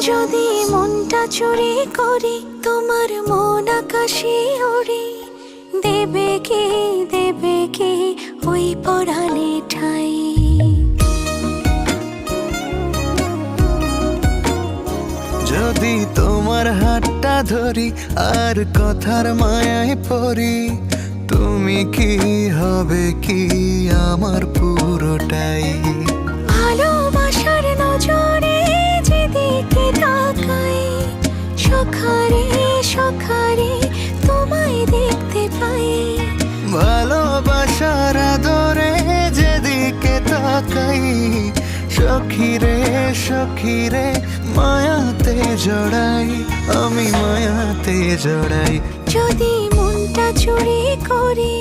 যদি মনটা চুরি করি তোমার মন আকাশে ওড়ে, দেবে কি ওই পরাণে ঠাই। যদি তোমার হাতটা ধরি আর কথার মায়ায় পড়ি, তুমি কি হবে কি আমার পুরোটাই। ভালোবাসার নজরে যেদিকে তাকাই, সখারে সখারে তোমায় দেখতে পাই। ভালোবাসার আদরে যেদিকে তাকাই, সখিরে সখিরে মায়াতে জড়াই, আমি মায়াতে জড়াই। যদি মনটা চুরি করি